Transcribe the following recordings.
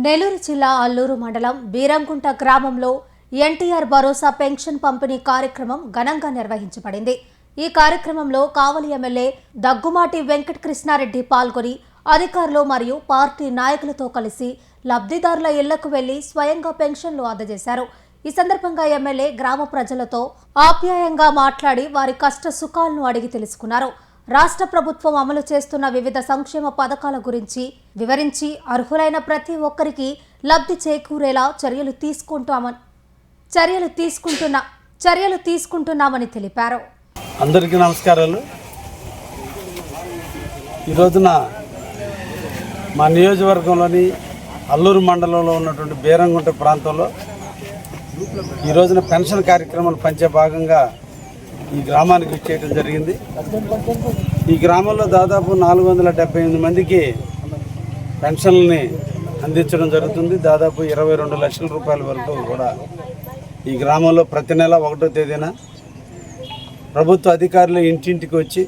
నెల్లూరు జిల్లా అల్లూరు మండలం బీరంగుంట గ్రామంలో ఎన్టీఆర్ భరోసా పెన్షన్ పంపిణీ కార్యక్రమం ఘనంగా నిర్వహించబడింది. ఈ కార్యక్రమంలో కావలి ఎమ్మెల్యే దగ్గుమాటి వెంకట కృష్ణారెడ్డి పాల్గొని అధికారులు మరియు పార్టీ నాయకులతో కలిసి లబ్ధిదారుల ఇళ్లకు వెళ్లి స్వయంగా పెన్షన్లు అందజేశారు. ఈ సందర్భంగా ఎమ్మెల్యే గ్రామ ప్రజలతో ఆప్యాయంగా మాట్లాడి వారి కష్ట సుఖాలను అడిగి తెలుసుకున్నారు. రాష్ట్ర ప్రభుత్వం అమలు చేస్తున్న వివిధ సంక్షేమ పథకాల గురించి వివరించి అర్హులైన ప్రతి ఒక్కరికి లబ్ధి చేకూరేలా చర్యలు తీసుకుంటున్నామని తెలిపారు. అందరికీ నమస్కారాలు. ఈ రోజున మా నియోజకవర్గంలోని అల్లూరు మండలంలో ఉన్నటువంటి బీరంగుంట ప్రాంతంలో ఈ రోజున పెన్షన్ కార్యక్రమాలు పంచే భాగంగా ఈ గ్రామానికి ఇచ్చేయడం జరిగింది. ఈ గ్రామంలో దాదాపు 478 మందికి పెన్షన్లని అందించడం జరుగుతుంది. దాదాపు 22 లక్షల రూపాయల వరకు కూడా ఈ గ్రామంలో ప్రతి నెల 1వ తేదీన ప్రభుత్వ అధికారులు ఇంటింటికి వచ్చి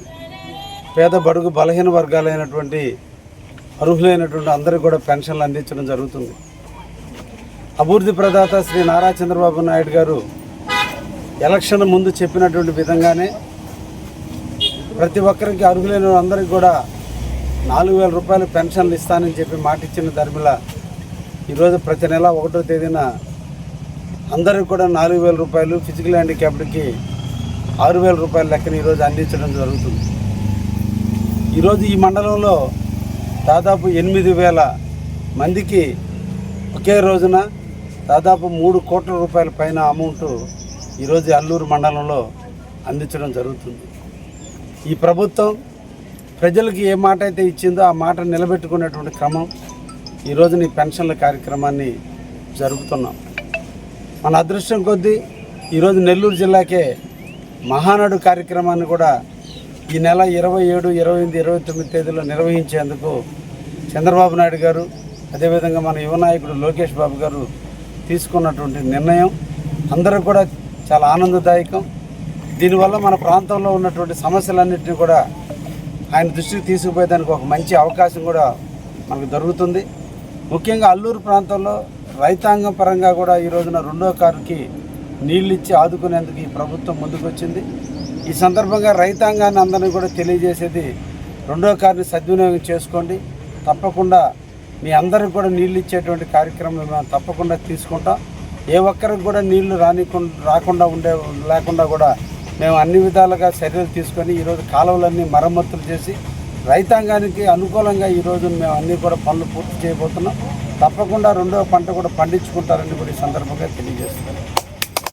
పేద బడుగు బలహీన వర్గాలైనటువంటి అర్హులైనటువంటి అందరికీ కూడా పెన్షన్లు అందించడం జరుగుతుంది. అభివృద్ధి ప్రదాత శ్రీ నారా చంద్రబాబు నాయుడు గారు ఎలక్షన్ ముందు చెప్పినటువంటి విధంగానే ప్రతి ఒక్కరికి అర్హులైన అందరికీ కూడా 4,000 రూపాయలు పెన్షన్లు ఇస్తానని చెప్పి మాట ఇచ్చిన ధర్మిలా ఈరోజు ప్రతి నెల 1వ తేదీన అందరికి కూడా 4,000 రూపాయలు, ఫిజికల్ హ్యాండిక్యాప్డ్కి 6,000 రూపాయల లెక్కన ఈరోజు అందించడం జరుగుతుంది. ఈరోజు ఈ మండలంలో దాదాపు 8,000 మందికి ఒకే రోజున దాదాపు 3 కోట్ల రూపాయల పైన అమౌంట్ ఈరోజు అల్లూరు మండలంలో అందించడం జరుగుతుంది. ఈ ప్రభుత్వం ప్రజలకు ఏ మాట అయితే ఇచ్చిందో ఆ మాట నిలబెట్టుకునేటువంటి క్రమం ఈరోజు ఈ పెన్షన్ల కార్యక్రమాన్ని జరుపుతున్నాం. మన అదృష్టం కొద్దీ ఈరోజు నెల్లూరు జిల్లాకే మహానాడు కార్యక్రమాన్ని కూడా ఈ నెల 27, 28, 29 తేదీలో నిర్వహించేందుకు చంద్రబాబు నాయుడు గారు అదేవిధంగా మన యువ నాయకుడు లోకేష్ బాబు గారు తీసుకున్నటువంటి నిర్ణయం అందరూ కూడా చాలా ఆనందదాయకం. దీనివల్ల మన ప్రాంతంలో ఉన్నటువంటి సమస్యలన్నింటినీ కూడా ఆయన దృష్టికి తీసుకుపోయేదానికి ఒక మంచి అవకాశం కూడా మనకు దొరుకుతుంది. ముఖ్యంగా అల్లూరు ప్రాంతంలో రైతాంగం పరంగా కూడా ఈ రోజున 2వ కారుకి నీళ్ళు ఇచ్చి ఆదుకునేందుకు ఈ ప్రభుత్వం ముందుకు వచ్చింది. ఈ సందర్భంగా రైతాంగాన్ని అందరినీ కూడా తెలియజేసేది 2వ కారుని సద్వినియోగం చేసుకోండి. తప్పకుండా మీ అందరికి కూడా నీళ్ళు ఇచ్చేటువంటి కార్యక్రమం మేము తప్పకుండా తీసుకుంటాం. ఏ ఒక్కరికి కూడా నీళ్లు రాకుండా లేకుండా కూడా మేము అన్ని విధాలుగా చర్యలు తీసుకొని ఈరోజు కాలువలన్నీ మరమ్మతులు చేసి రైతాంగానికి అనుకూలంగా ఈరోజు మేము అన్నీ కూడా పనులు పూర్తి చేయబోతున్నాం. తప్పకుండా 2వ పంట కూడా పండించుకుంటారని కూడా ఈ సందర్భంగా తెలియజేస్తున్నాం.